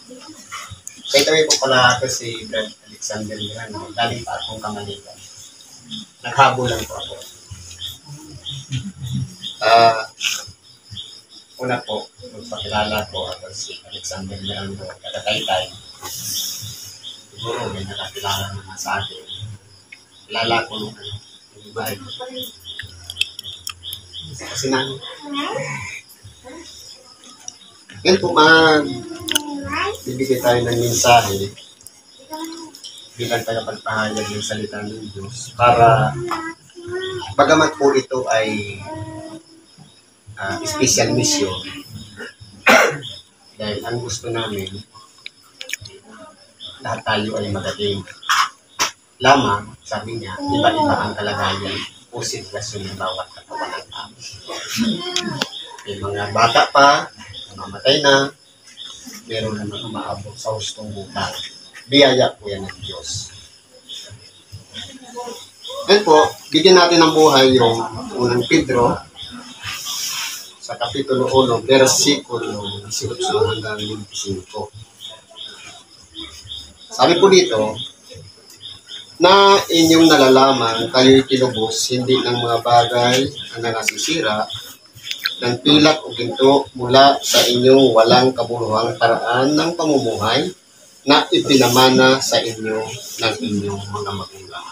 By the way po pala ako si Brad Alexander Miranda. Galing pa akong Kamalikan. Naghabol lang po ako. Una po, magpakilala po ako si Alexander Miranda. Katataytay. Siguro may nakakilala naman sa akin. Kilala ko nung bahay ko. Kasi na, ngayon po bibigay tayo ng mensahe bilang tagapagpahayag ng salita ng Diyos para bagamat po ito ay special mission dahil ang gusto namin lahat tayo ay magaling. Lamang, sabi niya, iba-iba ang kalagayan o sitwasyon ng bawat katawan ng tao. May mga bata pa, namamatay na, meron naman umaabot sa hustong buta. Biyaya po yan ng Diyos. Then po, bigyan natin ng buhay yung unang Pedro sa Kapitulo 1, versikulo 18 hanggang 25. Sabi po dito, na inyong nalalaman, kayo'y kinubos, hindi ng mga bagay na nasisira, ng pilak o ginto mula sa inyong walang kabuluhang paraan ng pamumuhay na ipinamana sa inyo ng inyong mga magulang.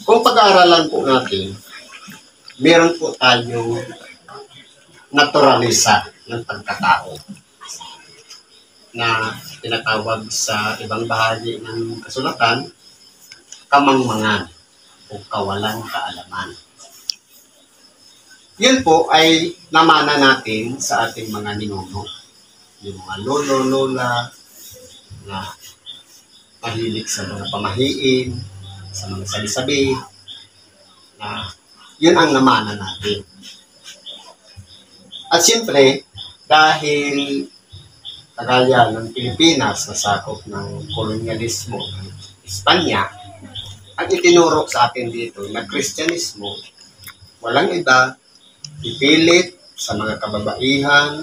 Kung pag-aaralan po natin, meron po tayong naturalisa ng pagkatao na tinatawag sa ibang bahagi ng kasulatan, kamangmangan o kawalang kaalaman. Yun po ay namana natin sa ating mga ninuno. Yung mga lolo-lola na mahilig sa mga pamahiin, sa mga sabi-sabi, na yun ang namana natin. At siyempre, dahil kagaya ng Pilipinas na sakop ng kolonyalismo ng Espanya, ang itinuro sa atin dito na Kristyanismo, walang iba, ipilit sa mga kababaihan,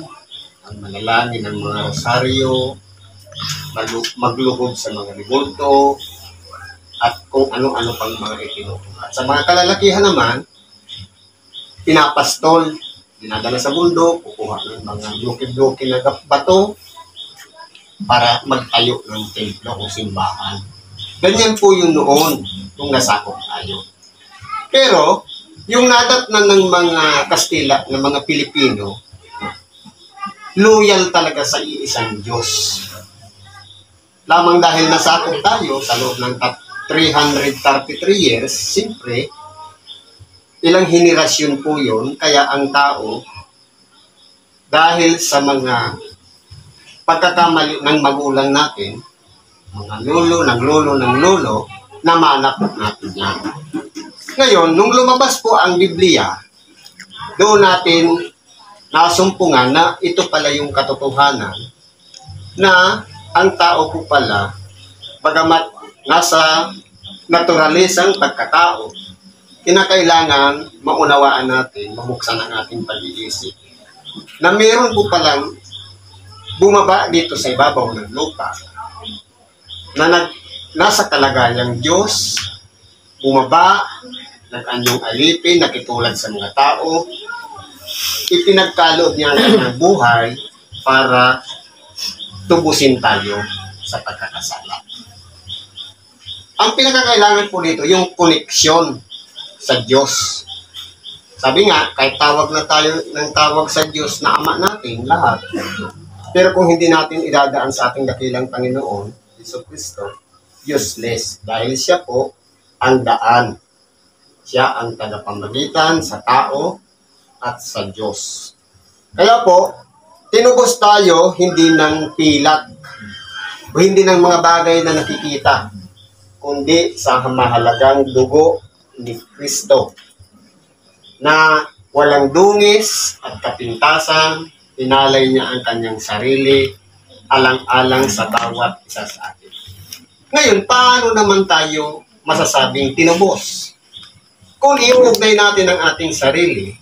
ang manalangin ng mga rosaryo, magluhod sa mga libulto, at kung ano-ano pang mga itinuro. At sa mga kalalakihan naman, pinapastol, dinadala sa bundok, kukuha ng mga lukid-lukid na bato para magtayo ng templo o simbahan. Ganyan po yung noon, kung nasakop tayo. Pero, yung nadatnan ng mga Kastila, ng mga Pilipino, loyal talaga sa iisang Diyos. Lamang dahil nasakop tayo sa loob ng 333 years, siyempre, ilang henerasyon po yun, kaya ang tao, dahil sa mga pagkakamali ng magulang natin, mga lolo, namana po natin yan. Ngayon, nung lumabas po ang Biblia, doon natin nasumpungan na ito pala yung katotohanan na ang tao po pala, bagamat nasa naturalisang pagkatao, kinakailangan maunawaan natin, mabuksan ang ating pag-iisip, na meron po palang bumaba dito sa ibabaw ng lupa, na nasa kalagayang Diyos, bumaba, nag-anyong alipin, nakitulad sa mga tao, ipinagkaloob niya ng buhay para tubusin tayo sa pagkakasala. Ang pinakakailangan po dito, yung koneksyon sa Diyos. Sabi nga, kahit tawag na tayo ng tawag sa Diyos na Ama natin, lahat. Pero kung hindi natin idadaan sa ating dakilang Panginoon, Jesucristo, useless. Dahil siya po ang daan. Siya ang tagapamagitan sa tao at sa Diyos. Kaya po, tinubos tayo hindi ng pilak o hindi ng mga bagay na nakikita, kundi sa mahalagang dugo ni Kristo na walang dungis at kapintasan, inalay niya ang kanyang sarili alang-alang sa bawat isa sa atin. Ngayon, paano naman tayo masasabing tinubos? Kung iuugnay natin ang ating sarili,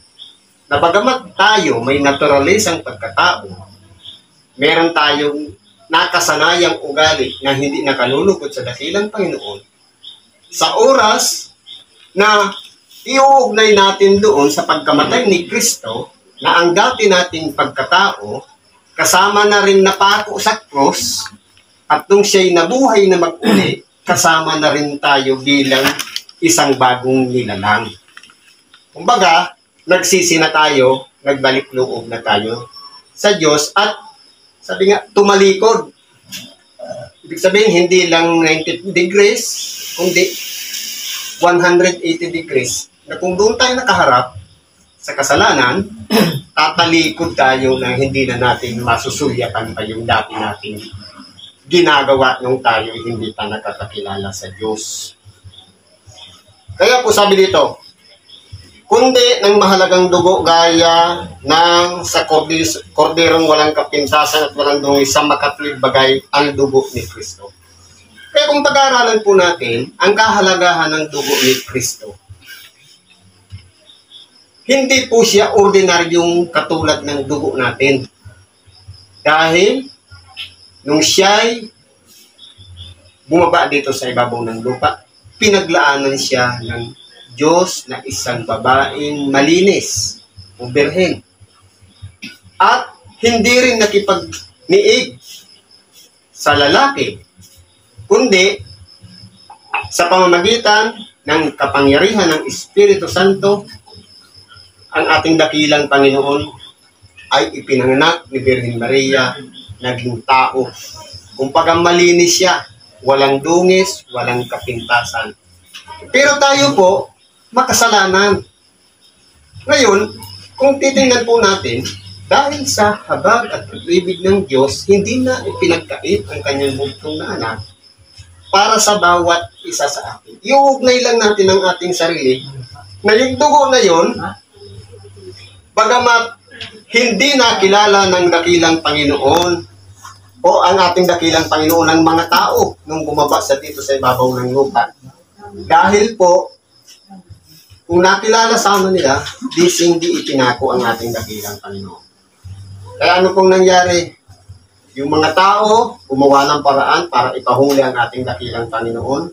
na bagamat tayo may naturalisang pagkatao, meron tayong nakasanayang ugali na hindi nakalulugod sa dakilang Panginoon, sa oras na iuugnay natin doon sa pagkamatay ni Kristo, na ang dati nating pagkatao, kasama na rin napako sa cross, at nung siya'y nabuhay na mag-uli, kasama na rin tayo bilang isang bagong nilalang. Kumbaga, nagsisi na tayo, nagbalik loob na tayo sa Diyos, at sabi nga, tumalikod. Ibig sabihin, hindi lang 90 degrees, kundi 180 degrees. Na kung doon tayo nakaharap sa kasalanan, tatalikod tayo na hindi na natin masusulyakan pa yung dati nating ginagawa nung tayo hindi pa nakakakilala sa Diyos. Kaya po sabi dito, kundi ng mahalagang dugo gaya ng sa korderong walang kapintasan at walang dungis sa makatuwid bagay ang dugo ni Kristo. Kaya kung pag-aaralan po natin ang kahalagahan ng dugo ni Kristo, hindi po siya ordinaryong katulad ng dugo natin. Dahil nung siya'y bumaba dito sa ibabaw ng lupa, pinaglaanan siya ng Diyos na isang babaeng malinis o birhen. At hindi rin nakipagniig sa lalaki, kundi sa pamamagitan ng kapangyarihan ng Espiritu Santo, ang ating dakilang Panginoon ay ipinanganak ni Birhen Maria, naging tao. Kumbaga malinis siya, walang dungis, walang kapintasan. Pero tayo po, makasalanan. Ngayon, kung titingnan po natin, dahil sa habag at pag-ibig ng Diyos, hindi na ipinagkait ang kanyang bugtong na anak para sa bawat isa sa atin. Iuugnay lang natin ang ating sarili na yung dugo na yun, bagamat hindi nakilala ng dakilang Panginoon o ang ating dakilang Panginoon ng mga tao nung bumaba sa dito sa ibabaw ng lupa. Dahil po, kung nakilala sa nila, hindi ipinako ang ating dakilang Panginoon. Kaya ano pong nangyari? Yung mga tao, gumawa ng paraan para ipahuli ang ating dakilang Panginoon.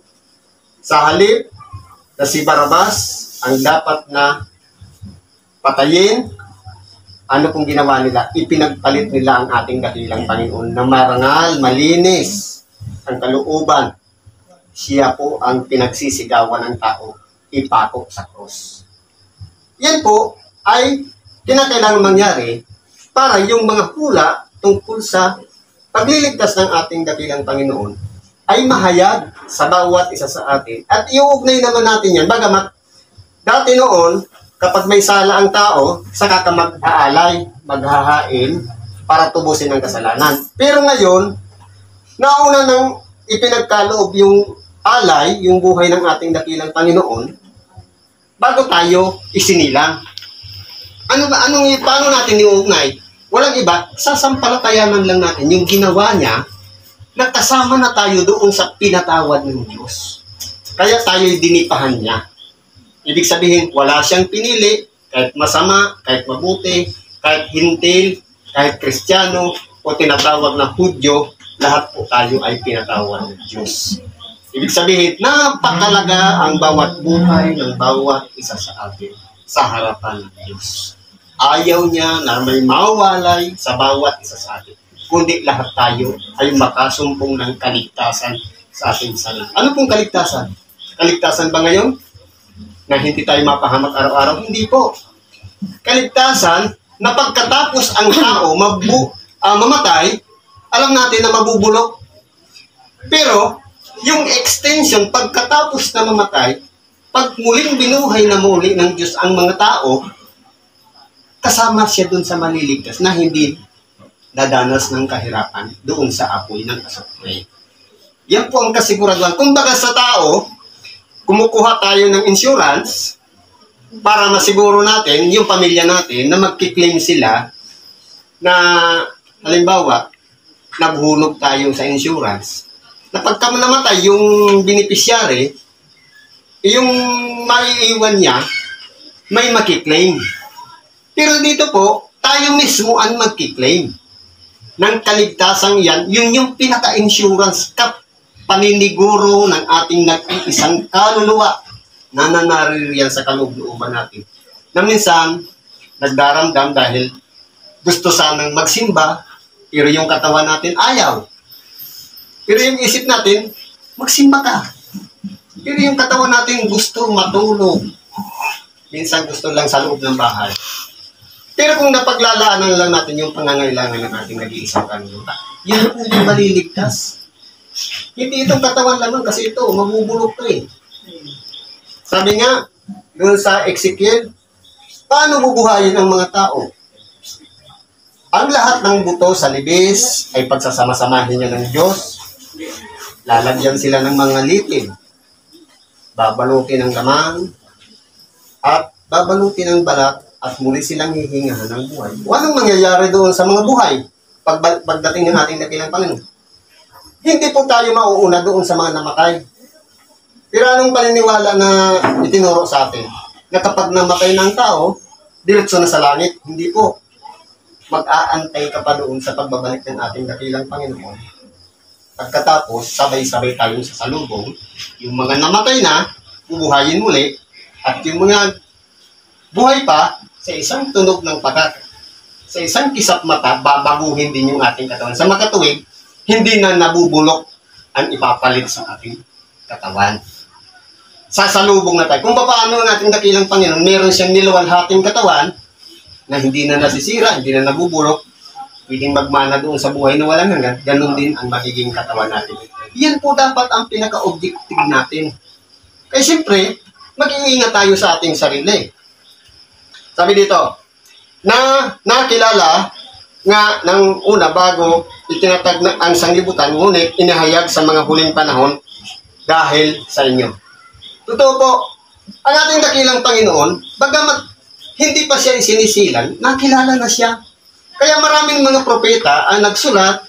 Sa halip na si Barabas ang dapat na patayin, ano pong ginawa nila? Ipinagpalit nila ang ating dakilang Panginoon na marangal, malinis ang kalooban. Siya po ang pinagsisigawan ng tao, ipako sa cross. Yan po ay kinakailangan mangyari para yung mga hula tungkol sa pagliligtas ng ating dakilang Panginoon ay mahayag sa bawat isa sa atin. At iuugnay naman natin yan, bagamat dati noon, kapag may sala ang tao, saka ka mag-aalay, maghahain para tubusin ang kasalanan. Pero ngayon, nauna nang ipinagkaloob yung alay, yung buhay ng ating dakilang Panginoon, bago tayo isinilang. Paano natin iuugnay? Walang iba, sasampalatayanan lang natin yung ginawa niya na kasama na tayo doon sa pinatawad ng Diyos. Kaya tayo'y dinipahan niya. Ibig sabihin, wala siyang pinili, kahit masama, kahit mabuti, kahit hintil, kahit Kristiyano, o tinatawag na Hudyo, lahat po tayo ay pinatawad ng Diyos. Ibig sabihin, napakalaga ang bawat buhay ng bawat isa sa atin sa harapan ng Diyos. Ayaw niya na may mawalay sa bawat isa sa atin, kundi lahat tayo ay makasumpong ng kaligtasan sa ating sarili. Ano pong kaligtasan? Kaligtasan ba ngayon? Na hindi tayo mapahamak araw-araw? Hindi po. Kaligtasan na pagkatapos ang tao mamatay, alam natin na mabubulok. Pero, yung extension, pagkatapos na mamatay, pag muling binuhay na muli ng Diyos ang mga tao, kasama siya dun sa maliligtas na hindi dadanas ng kahirapan doon sa apoy ng asupre. Yan po ang kasiguraduhan. Kumbaga sa tao, kumukuha tayo ng insurance para masiguro natin, yung pamilya natin, na magkiklaim sila na, halimbawa, naghulog tayo sa insurance, na pagka namatay yung beneficiary, yung maiiwan niya, may makiklaim. Pero dito po, tayo mismo ang magkiklaim. ng kaligtasang yan, yun yung pinaka-insurance paniniguro ng ating nag-iisang kaluluwa na nanaririyan sa kaloob-looban natin. Na minsan, nagdaramdam dahil gusto sanang magsimba, pero yung katawan natin ayaw. Pero yung isip natin, magsimba ka. Pero yung katawan natin gusto matulog. Minsan gusto lang sa loob ng bahay. Pero kung napaglalaanan lang natin yung pangangailangan ng ating nag-iisang kaluluwa, yun po yung maliligtas. Hindi itong katawan lamang kasi ito, mabubulok to eh. Sabi nga, doon sa Ezekiel, paano bubuhayin ang mga tao? Ang lahat ng buto sa libis ay pagsasama-samahin niya ng Diyos. Lalagyan sila ng mga litid. Babalutin ng lamang at babalutin ng balat at muli silang hihingahan ng buhay. O anong mangyayari doon sa mga buhay pagdating ng ating dakilang Panginoon? Hindi po tayo mauuna doon sa mga namatay. Pero anong paniniwala na itinuro sa atin? Na kapag namatay ng tao, diretso na sa langit? Hindi po. Mag-aantay ka pa doon sa pagbabalik ng ating dakilang Panginoon. Pagkatapos, sabay-sabay tayong sasalubong. Yung mga namatay na, bubuhayin muli. At yung mga buhay pa, sa isang tunog ng patak, sa isang kisap mata, babaguhin din yung ating katawan. Sa makatuwid, hindi na nabubulok ang ipapalit sa ating katawan. Sasalubong na tayo. Kung paano ang ating dakilang Panginoon, meron siyang niluwalhating katawan na hindi na nasisira, hindi na nabubulok, pwedeng magmana doon sa buhay na walang hanggan, ganun din ang magiging katawan natin. Yan po dapat ang pinaka-objective natin. Kaya siyempre, mag-iingat tayo sa ating sarili. Sabi dito, na nakilala nga ng una bago itinatag na ang sanglibutan, ngunit inahayag sa mga huling panahon dahil sa inyo. Totoo po, ang ating dakilang Panginoon, bagamat hindi pa siya isinisilang, nakilala na siya. Kaya maraming mga propeta ang nagsulat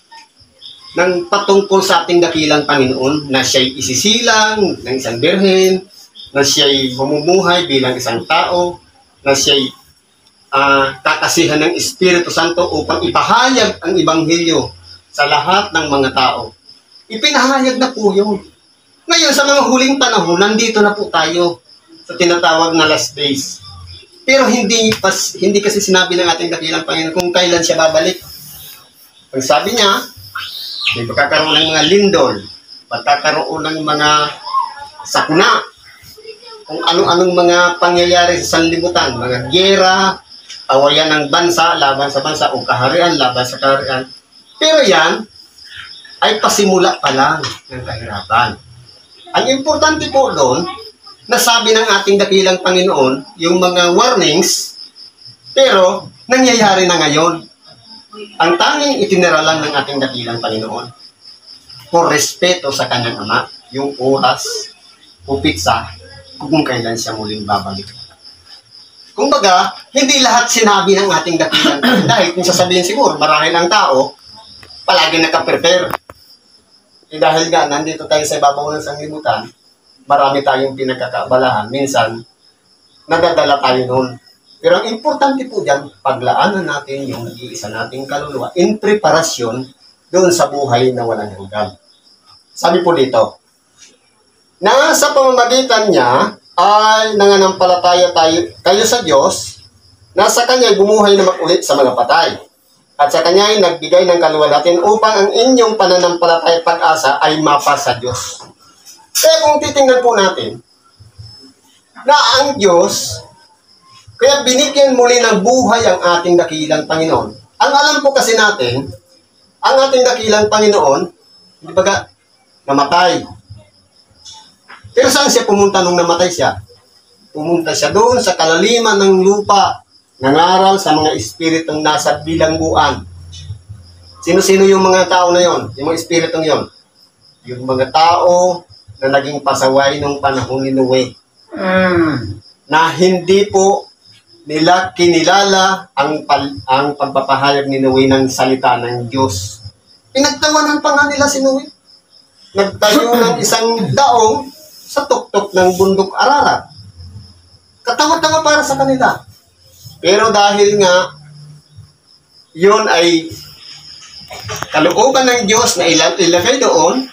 ng patungkol sa ating dakilang Panginoon na siya'y isisilang ng isang birhen, na siya'y bumumuhay bilang isang tao, na siya'y kakasihan ng Espiritu Santo upang ipahayag ang Ebanghelyo sa lahat ng mga tao. Ipinahayag na po yun. Ngayon, sa mga huling panahon, nandito na po tayo sa tinatawag na last days. Pero hindi kasi sinabi ng ating dakilang Panginoon kung kailan siya babalik. Ang sabi niya, may magkakaroon ng mga lindol, magkakaroon ng mga sakuna, kung anong-anong mga pangyayari sa sanlibutan, mga gyera, awayan ng bansa, laban sa bansa, o kaharian, laban sa kaharian. Pero yan ay pasimula pa lang ng kahirapan. Ang importante po doon, nasabi ng ating dakilang Panginoon, yung mga warnings, pero nangyayari na ngayon. Ang tanging itinaralan ng ating dakilang Panginoon, por respeto sa kanyang Ama, yung oras, upit sa kung kailan siya muling babalik. Kumbaga, hindi lahat sinabi ng ating dakilang Panginoon. Dahil kung sasabihin siguro, marahil ang tao, palagi nakaprepare. Dahil nga, nandito tayo sa ibabaw ng sanglibutan, marami tayong pinagkakaabalahan. Minsan, nadadala tayo noon. Pero ang importante po dyan, paglaanan natin yung nag-iisa nating kaluluwa in preparasyon doon sa buhay na walang hanggan. Sabi po dito, na sa pamamagitan niya ay nananampalataya kayo sa Diyos, na sa Kanya ay bumuhay na makulit sa mga patay. At sa Kanya ay nagbigay ng kaluwalhatian upang ang inyong pananampalataya at pag-asa ay mapa sa Diyos. Kaya kung titingnan po natin, na ang Diyos, kaya binigyan muli ng buhay ang ating dakilang Panginoon. Ang alam po kasi natin, ang ating dakilang Panginoon, hindi ba namatay. Pero saan siya pumunta nung namatay siya? Pumunta siya doon sa kalaliman ng lupa, nangaral sa mga espiritong nasa bilangguan. Sino-sino yung mga tao na yon? Yung mga espiritong yon? Yung mga tao na naging pasaway nung panahon ni Noe. Na hindi po nila kinilala ang pagpapahayag ni Noe ng salita ng Diyos. Pinagtawanan pa nga nila si Noe. Nagtayo ng isang daong sa tuktok ng bundok Ararat. Katawa-tawa para sa kanila. Pero dahil nga, yun ay Kalooban ng Diyos na ilagay doon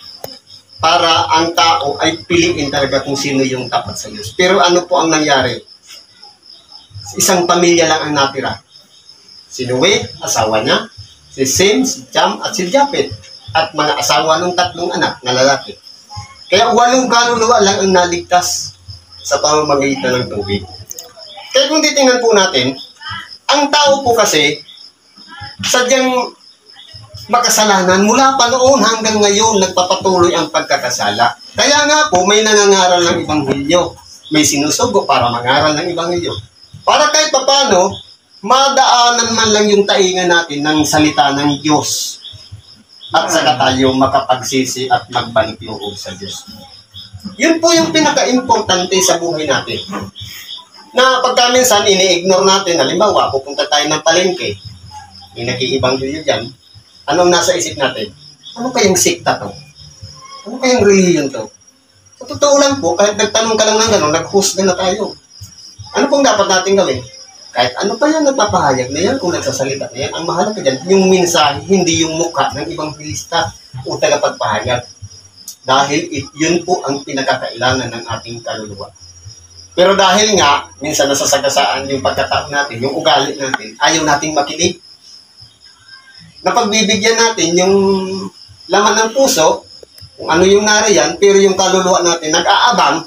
para ang tao ay piliin talaga kung sino yung tapat sa Diyos. Pero ano po ang nangyari? Isang pamilya lang ang natira. Si Noe, asawa niya, si Sem, si Cham, at si Japet, at mga asawa ng 3 anak na lalaki. Kaya 8 kaluluwa lang ang naligtas sa pamamagitan ng tubig. Kaya kung titingnan po natin, ang tao po kasi, sadyang makasalanan mula pa noon hanggang ngayon nagpapatuloy ang pagkakasala. Kaya nga po may nangangaral ng Ebanghelyo. May sinusugo para mangaral ng Ebanghelyo. Para kahit papano, madaanan man lang yung taingan natin ng salita ng Diyos. At saka tayo makapagsisi at magbalik loob sa Diyos. Yun po yung pinaka-importante sa buhay natin. Na pagka minsan ini-ignore natin, halimbawa, pupunta tayo ng palengke, may nag-iibanghelyo dyan, anong nasa isip natin? Ano kayang sikta to? Ano kayang religion to? Sa totoo lang po, kahit nagtanong ka lang ng gano'n, naghusga na tayo. Ano pong dapat natin gawin? Kahit ano pa yan nagpapahayag na yan, kung nagsasalita na yan, ang mahalaga dyan, yung mensahe, hindi yung mukha ng ebanghelista o tagapagpahayag. Dahil yun po ang pinakakailangan ng ating kaluluwa. Pero dahil nga, minsan nasasagasaan yung pagkatao natin, yung ugali natin, ayaw nating makinig. Napagbibigyan natin yung laman ng puso, kung ano yung nariyan, pero yung kaluluwa natin nag-aabang,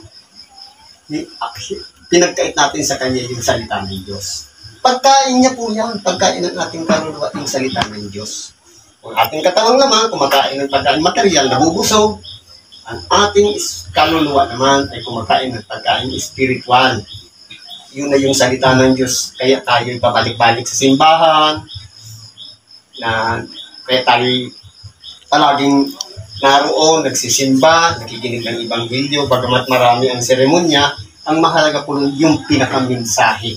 pinagkait natin sa Kanya yung salita ng Diyos. Pagkain niya po yan, pagkain ng ating kaluluwa yung salita ng Diyos. Kung ating katawang laman, kumakain ng pagkain material, nabubusog. Ang ating kaluluwa naman ay kumakain ng pagkain spiritual. Yun na yung salita ng Diyos. Kaya tayo pabalik-balik sa simbahan, na kaya tayo palaging naroon, nagsisimba, nakikinig ng Ebanghelyo, bagamat marami ang seremonya, ang mahalaga po yung pinakaminsahe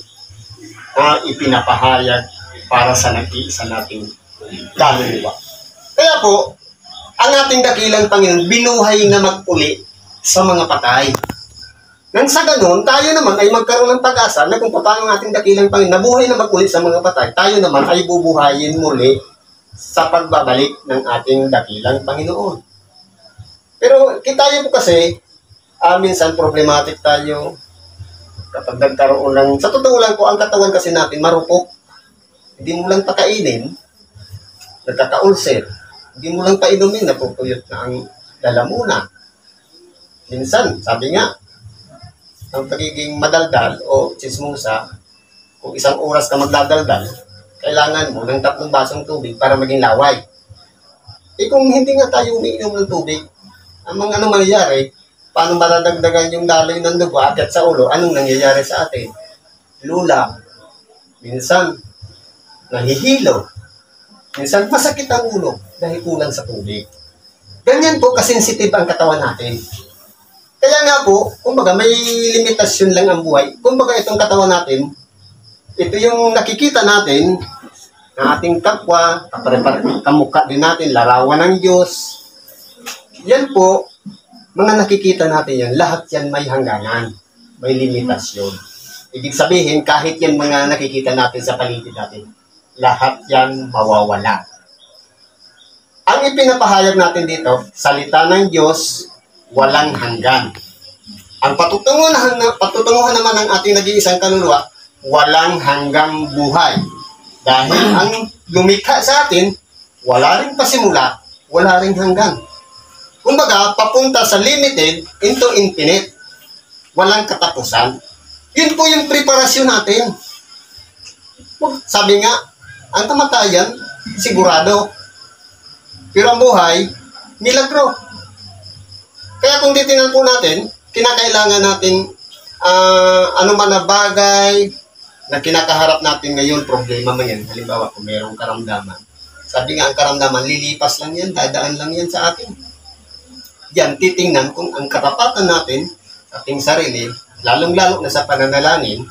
na ipinapahayag para sa nag-iisa nating kaluluwa. Kaya po, ang ating dakilang Panginoon, binuhay na mag-uli sa mga patay. Nang sa ganun, tayo naman ay magkaroon ng pag-asa na kung paano ang ating dakilang Panginoon nabuhay na mag-uli sa mga patay, tayo naman ay bubuhayin muli sa pagbabalik ng ating dakilang Panginoon. Pero tayo po kasi, minsan problematic tayo kapag nagkaroon ng, sa totoo lang po, ang katawan kasi natin marupok. Hindi mo lang pakainin, nagkaka-ulcer. Hindi mo lang painumin, napupuyot na ang lalamuna. Minsan, sabi nga, ang pagiging madaldal o chismosa, kung 1 oras ka magdadaldal, kailangan mo ng 3 basong tubig para maging laway. Kung hindi nga tayo umiinom ng tubig, ang mga ano mangyayari, paano maladagdagan yung daloy ng dugo akit sa ulo, anong nangyayari sa atin? Lula. Minsan, nahihilo. Minsan, masakit ang ulo dahil kulang sa tubig. Ganyan po kasensitive ang katawan natin. Kaya nga po, kumbaga may limitasyon lang ang buhay. Kumbaga itong katawan natin, ito yung nakikita natin na ating kapwa, kamukha din natin, larawan ng Diyos. Yan po, mga nakikita natin yan, lahat yan may hangganan, may limitasyon. Ibig sabihin, kahit yan mga nakikita natin sa paligid natin, lahat yan mawawala. Ang ipinapahayag natin dito, salita ng Diyos, walang hanggan. Ang patutunguhan naman ng ating nag-iisang kaluluwa, walang hanggang buhay. Dahil ang lumikha sa atin, wala ring pasimula, wala ring hanggan. Kumbaga, papunta sa limited into infinite. Walang katapusan. Yun po yung preparasyon natin. Sabi nga, ang kamatayan, sigurado. Pero ang buhay, milagro. Kaya kung titingnan po natin, kinakailangan natin ano man na bagay na kinakaharap natin ngayon, problema man yan. Halimbawa, kung mayroong karamdaman. Sabi nga, ang karamdaman, lilipas lang yan, dadaan lang yan sa atin. Yan, titingnan kung ang karapatan natin, ating sarili, lalong-lalo na sa pananalangin,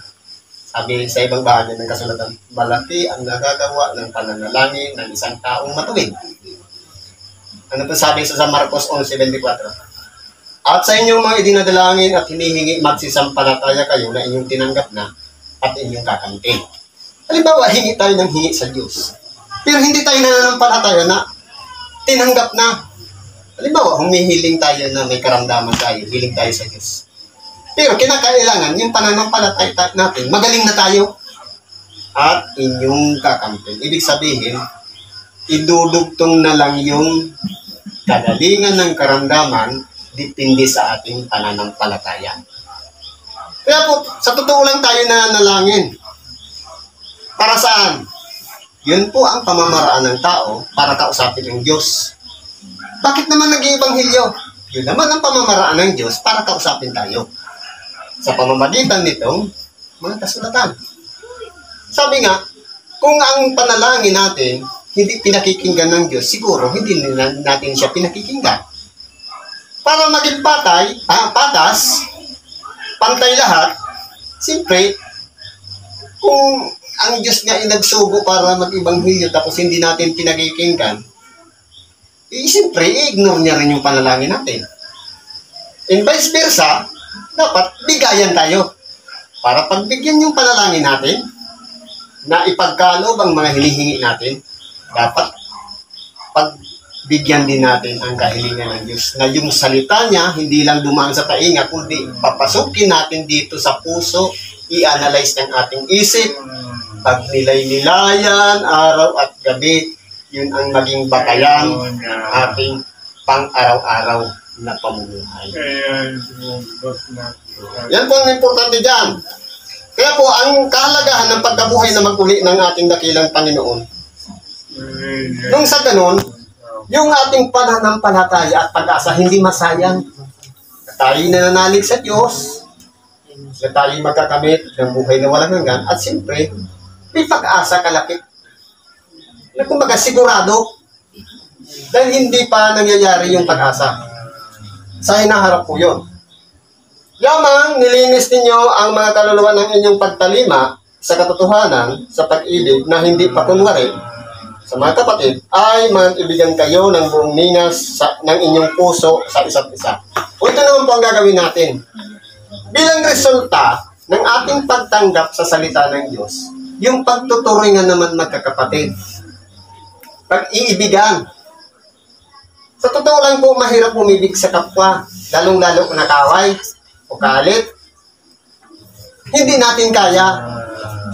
sabi sa ibang bahagi ng kasulatan, malaki ang nagagawa ng pananalangin ng isang taong matuwid. Ano po sabi sa Marcos 11:24? At sa inyong mga idinadalangin at hinihingi, magsisampalataya kayo na inyong tinanggap na at inyong kakamtin. Halimbawa, hingi tayo ng hingi sa Diyos. Pero hindi tayo nananampalataya na tinanggap na. Halimbawa, humihiling tayo na may karamdaman tayo, hiling tayo sa Diyos. Pero kinakailangan yung pananampalataya natin, magaling na tayo at inyong kakampin. Ibig sabihin, idudugtong na lang yung kagalingan ng karamdaman depende sa ating pananampalataya. Kaya po, sa totoo lang tayo nanalangin. Para saan? Yun po ang pamamaraan ng tao para kausapin ang Diyos. Bakit naman nag-iibanghilyo? Yun naman ang pamamaraan ng Diyos para kausapin tayo. Sa pamamagitan nitong mga kasulatan. Sabi nga, kung ang panalangin natin hindi pinakikinggan ng Diyos, siguro hindi natin siya pinakikinggan. Para maging patas, pantay lahat, siyempre, kung ang Diyos nga ay nagsugo para mag-ibanghilyo tapos hindi natin pinakikinggan, siyempre, i-ignore niya rin yung panalangin natin. And vice versa, dapat bigayan tayo para pagbigyan yung panalangin natin na ipagkaloob ang mga hinihingi natin, dapat pagbigyan din natin ang kahilingan ng Diyos na yung salita niya hindi lang dumaan sa tainga kundi papasukin natin dito sa puso, i-analyze ng ating isip, pagnilay-nilayan araw at gabi, yun ang maging batayan ating pang-araw-araw na pamumuhay. Yan po ang importante dyan. Kaya po, ang kahalagahan ng pagkabuhay na maguli ng ating dakilang Panginoon, nung sa ganun, yung ating pananampalataya at pag-asa hindi masayang. Tayo nananalig sa Diyos, na tayo magkakamit ng buhay na walang hanggan, at siyempre, may pag-asa kalapit. Na kumbaga sigurado, dahil hindi pa nangyayari yung pag-asa. Sa hinaharap po yun. Yamang nilinis ninyo ang mga kaluluwa ng inyong pagtalima sa katotohanan, sa pag-ibig na hindi pa kunwari, sa mga kapatid, ay mag-ibigan kayo ng buong ningas ng inyong puso sa isa't isa. O ito naman po ang gagawin natin. Bilang resulta ng ating pagtanggap sa salita ng Diyos, yung pagtuturingan naman magkakapatid. Pag-iibigan. Sa totoo lang po, mahirap umibig sa kapwa, lalong-lalo kung nakaway o kalit. Hindi natin kaya.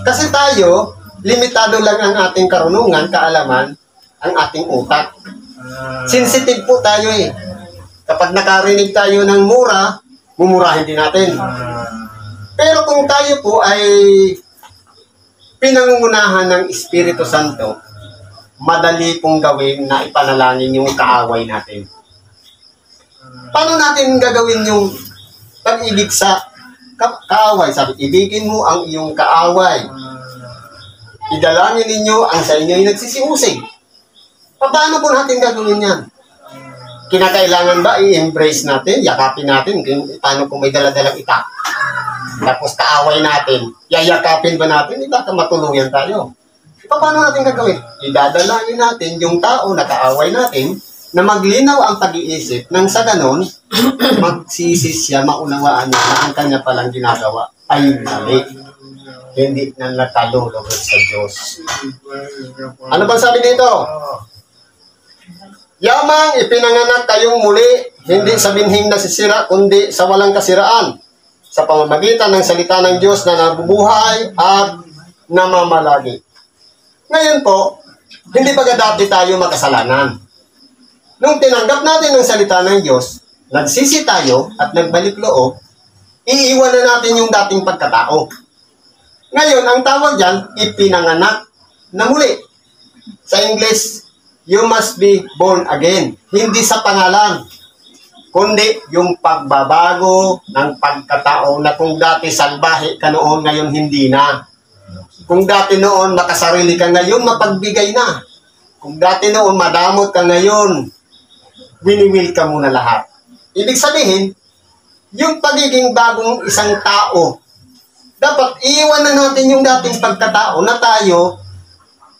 Kasi tayo, limitado lang ang ating karunungan, kaalaman, ang ating utak. Sensitive po tayo eh. Kapag nakarinig tayo ng mura, mumurahin din natin. Pero kung tayo po ay pinangungunahan ng Espiritu Santo, madali pong gawin na ipanalangin yung kaaway natin. Paano natin gagawin yung pag-ibig sa kaaway? Sabi, ibigin mo ang iyong kaaway. Idalangin ninyo ang sa inyo yung nagsisiusig. Paano po natin gagawin yan? Kinakailangan ba i-embrace natin, yakapin natin, paano kung may daladalang itak? Tapos kaaway natin, yayakapin ba natin? Baka matuluyan tayo. Paano natin gagawin? Idadalangin natin yung tao na kaaway natin na maglinaw ang pag-iisip nang sa ganon, magsisis siya, maunawaan niya na ang kanya palang ginagawa ay mali. Hindi na nakalulog sa Diyos. Ano ba sabi dito? Yamang ipinanganak kayong muli, hindi sa binhing nasisira, kundi sa walang kasiraan, sa pamamagitan ng salita ng Diyos na nabubuhay at namamalagi. Ngayon po, hindi ba dati tayo makasalanan? Nung tinanggap natin ang salita ng Diyos, nagsisi tayo at nagbalik loob, iiwan na natin yung dating pagkatao. Ngayon, ang tawag dyan, ipinanganak na muli. Sa English, you must be born again. Hindi sa pangalan, kundi yung pagbabago ng pagkatao na kung dati salbahe ka noon, ngayon hindi na. Kung dati noon makasarili ka, ngayon mapagbigay na. Kung dati noon madamot ka, ngayon winiwil ka muna lahat. Ibig sabihin, yung pagiging bagong isang tao, dapat iiwan na natin yung dating pagkatao na tayo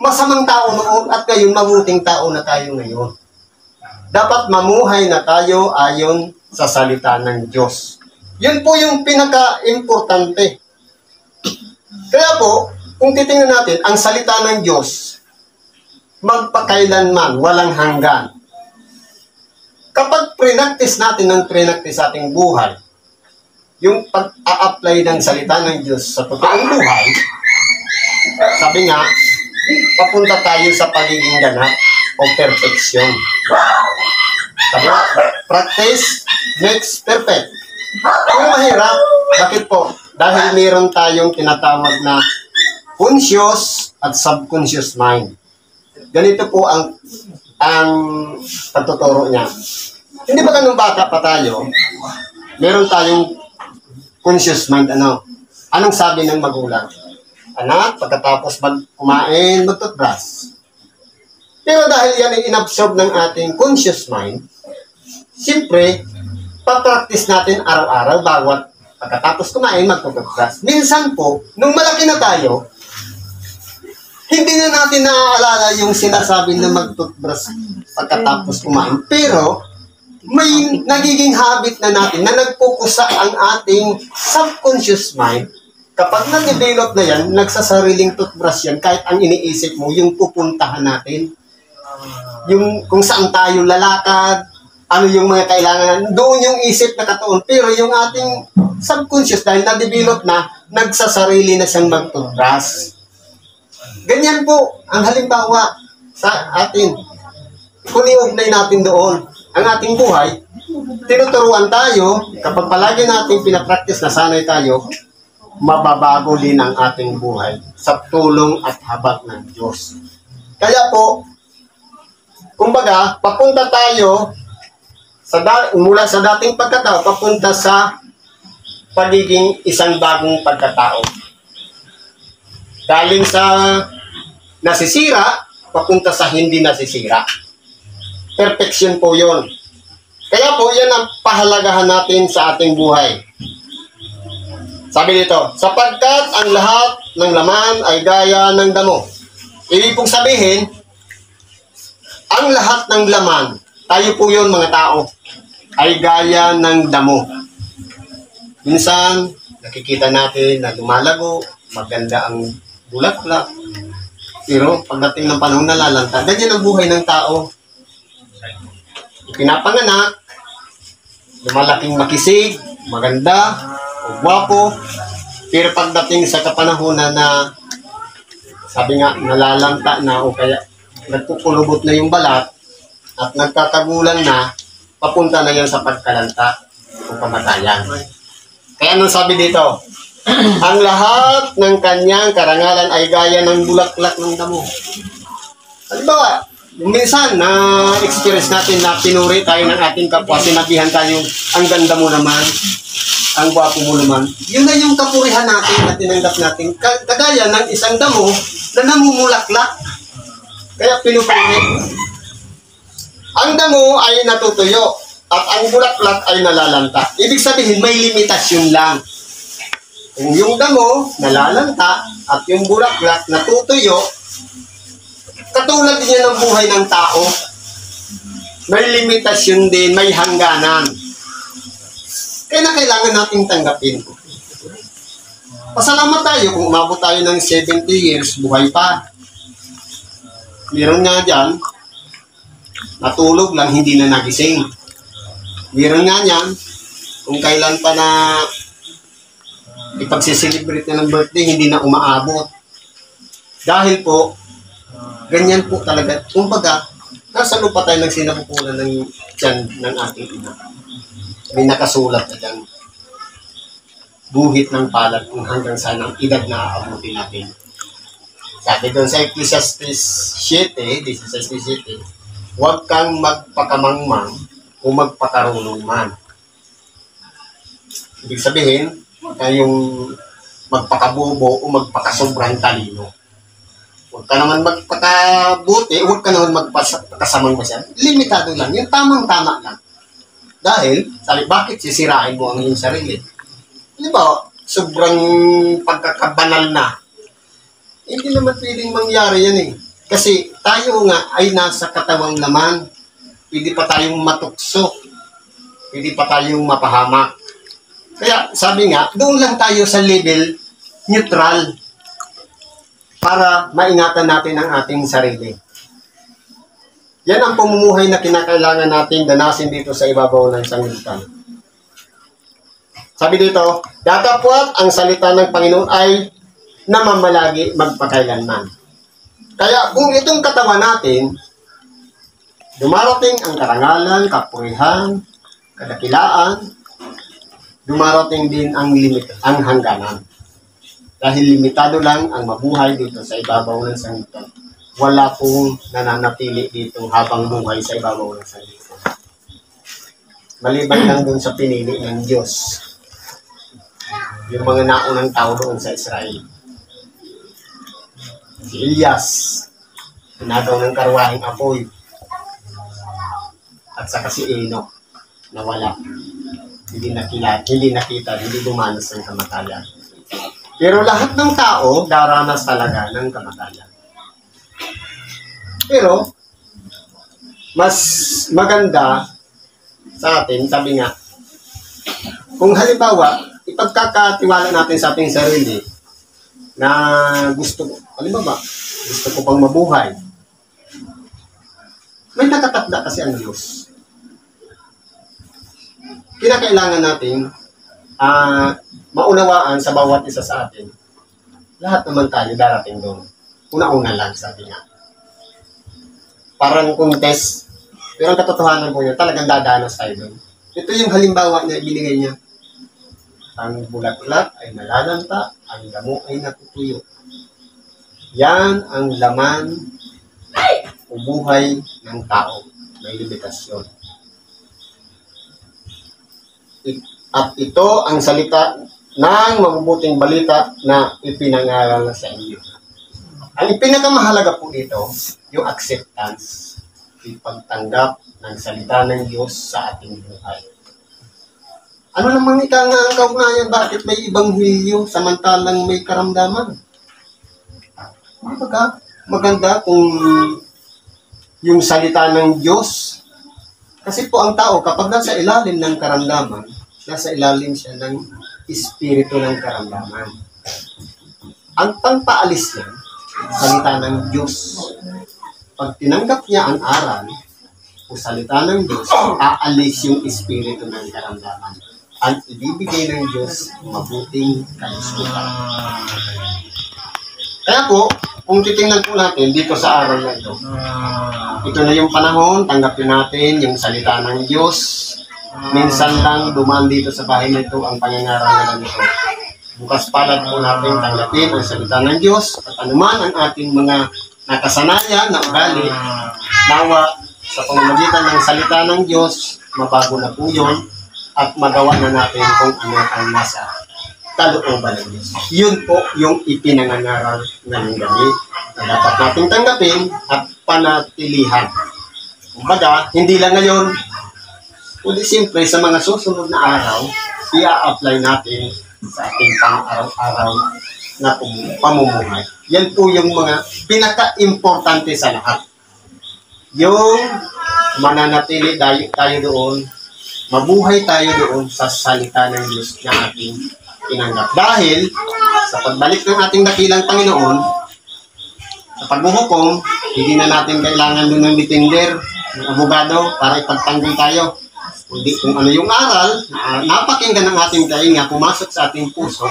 masamang tao noon at ngayon mabuting tao na tayo ngayon. Dapat mamuhay na tayo ayon sa salita ng Diyos. Yun po yung pinaka-importante. Kaya po, kung titingnan natin, ang salita ng Diyos, magpakailanman, walang hanggan. Kapag prinactice natin ng prinactice sa ating buhay, yung pag-a-apply ng salita ng Diyos sa totoong buhay, sabi nga, papunta tayo sa pagiging ganap o perfection. Sabi nga, practice makes perfect. Kung mahirap, bakit po? Dahil meron tayong tinatawag na conscious at subconscious mind. Ganito po ang pagtuturo niya. Hindi ba ganun bata pa tayo, meron tayong conscious mind, anong sabi ng magulang? Anak, pagkatapos kumain, mag-toothbrush. Pero dahil yan ay inabsorb ng ating conscious mind, siyempre, papractice natin araw-araw bawat pagkatapos kumain, mag-toothbrush. Minsan po, nung malaki na tayo, hindi na natin naaalala yung sinasabi na mag-toothbrush pagkatapos kumain. Pero, may nagiging habit na natin na nagpukusa ang ating subconscious mind. Kapag na-develop na yan, nagsasariling toothbrush yan, kahit ang iniisip mo, yung pupuntahan natin. Yung kung saan tayo lalakad, ano yung mga kailangan, doon yung isip na katuon. Pero yung ating subconscious, dahil na-develop na, nagsasarili na siyang mag-toothbrush. Ganyan po ang halimbawa sa atin. Kung iugnay natin doon ang ating buhay, tinuturuan tayo, kapag palagi natin pinapractice na sanay tayo, mababago din ang ating buhay sa tulong at habag ng Diyos. Kaya po, kumbaga, papunta tayo mula sa dating pagkatao, papunta sa pagiging isang bagong pagkatao. Galing sa nasisira, papunta sa hindi nasisira. Perfection po yun. Kaya po, yan ang pahalagahan natin sa ating buhay. Sabi dito, sapagkat ang lahat ng laman ay gaya ng damo. Ibig pong sabihin, ang lahat ng laman, tayo po yun mga tao, ay gaya ng damo. Minsan, nakikita natin na lumalago, maganda ang bulaklak, pero pagdating ng panahon nalalanta, ganyan ang buhay ng tao. Pinapanganak, lumalaking makisig, maganda, o gwapo, pero pagdating sa kapanahonan na, sabi nga, nalalanta na o kaya nagkukulubot na yung balat at nagkakagulan na, papunta na yan sa pagkalanta o kamatayan. Kaya anong sabi dito? Ang lahat ng kanyang karangalan ay gaya ng bulaklak ng damo. Halimbawa, minsan na-experience natin na pinuri tayo ng ating kapwa, sinabihan tayo, ang ganda mo naman, ang gwapo mo naman. Yun na yung kapurihan natin na tinanggap natin. Kagaya ng isang damo na namumulaklak. Kaya pinupuri. Ang damo ay natutuyo at ang bulaklak ay nalalanta. Ibig sabihin, may limitasyon lang. Kung yung damo nalalanta at yung bulaklak natutuyo, katulad din yan ng buhay ng tao. May limitasyon din, may hangganan. Kaya na kailangan nating tanggapin. Pasalamat tayo kung umabot tayo ng 70 years, buhay pa. Meron nga dyan, natulog lang, hindi na nagising. Meron nga dyan, kung kailan pa na ipagsiselebrate na ng birthday, hindi na umaabot. Dahil po, ganyan po talaga. Kumbaga, nasa lupa tayo ng sinapupunan ng tiyan ng ating ina. May nakasulat na dyan. Buhit ng palad kung hanggang saan ang edad na aabutin natin. Sabi doon sa Ecclesiastes 7, huwag kang magpakamangmang o magpakarunong man. Ibig sabihin, huwag kayong magpakabobo o magpakasobrang talino. Huwag ka naman magpakabuti, huwag ka naman magpakasamang masyado. Limitado lang, yung tamang-tama lang. Dahil, sabi, bakit sisirain mo ang iyong sarili? Di ba, sobrang pagkakabanal na. Hindi naman pwedeng mangyari yan eh. Kasi tayo nga ay nasa katawang laman. Pwede pa tayong matukso. Pwede pa tayong mapahamak. Kaya sabi nga, doon lang tayo sa level neutral para maingatan natin ang ating sarili. Yan ang pamumuhay na kinakailangan nating danasin dito sa ibabaw ng sanglibutan. Sabi dito, datapwat ang salita ng Panginoon ay namamalagi magpakailanman. Kaya kung itong katawan natin, dumarating ang karangalan, kapurihan, kadakilaan, dumarating din ang hangganan. Dahil limitado lang ang mabuhay dito sa ibabaw ng sanglibutan. Wala pong nananatili dito habang buhay sa ibabaw ng sanglibutan. Maliban lang dun sa pinili ng Diyos. Yung mga naunang tao doon sa Israel. Si Elias, pinagaw ng karwaheng apoy. At saka si Enoch, nawala. Hindi nakita, hindi dumanas ng kamatayan. Pero lahat ng tao, daranas talaga ng kamatayan. Pero, mas maganda sa atin, sabi nga, kung halimbawa, ipagkakatiwala natin sa ating sarili na gusto ko pang mabuhay. May nakatakda kasi ang Diyos. Kinakailangan natin maunawaan sa bawat isa sa atin. Lahat naman tayo darating doon. Una-una lang, sabi nga. Parang contest. Pero ang katotohanan po yun, talagang dadanas tayo doon. Ito yung halimbawa niya, ibinigay niya. Ang bulat-bulat ay nalalanta, ang damo ay natutuyo. Yan ang laman o buhay ng tao. May limitasyon. At ito ang salita ng mabubuting balita na ipinangaral sa inyo. Ang pinakamahalaga po dito, yung acceptance, ipagtanggap ng salita ng Diyos sa ating buhay. Ano namang ang kaugnayan, bakit may ibanghelyo samantalang may karamdaman? Maganda kung yung salita ng Diyos, kasi po ang tao kapag nasa ilalim ng karamdaman, nasa ilalim siya ng espiritu ng karamdaman. Ang pangpaalis niya, salita ng Diyos. Pag tinanggap niya ang aral o salita ng Diyos, aalis yung espiritu ng karamdaman. Ang ibibigay ng Diyos, mabuting kalusugan. Kaya po, kung titingnan po natin dito sa aral na ito na yung panahon, tanggapin natin yung salita ng Diyos. Minsan lang dumaan dito sa bahay na ito ang pangangaral nito. Bukas palad po natin tanggapin ang salita ng Diyos at anuman ang ating mga nakasanayan na ugali, nawa sa pamamagitan ng salita ng Diyos, mabago na po yun at magawa na natin kung ano ang nasa kalooban ng Diyos. Yun po yung ipinangangaral ng gabi na dapat natin tanggapin at panatilihan. Kumbaga, hindi lang ngayon, kundi siyempre sa mga susunod na araw, i-apply natin sa ating pang-araw-araw na pamumuhay. Yan po yung mga pinaka-importante sa lahat. Yung mananatili tayo doon, mabuhay tayo doon sa salita ng Diyos na ating tinanggap. Dahil sa pagbalik ng ating dakilang Panginoon, sa paghuhukom, hindi na natin kailangan doon ng defender, ng abogado para ipagtanggol tayo. Kundi kung ano yung aral, napakinggan ng ating tainga, pumasok sa ating puso,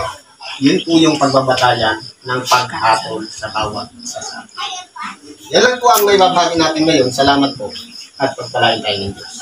yun po yung pagbabatayan ng paghatol sa bawat isa sa atin. Yan lang po ang may babahagi natin ngayon. Salamat po at pagpalain tayo ng Diyos.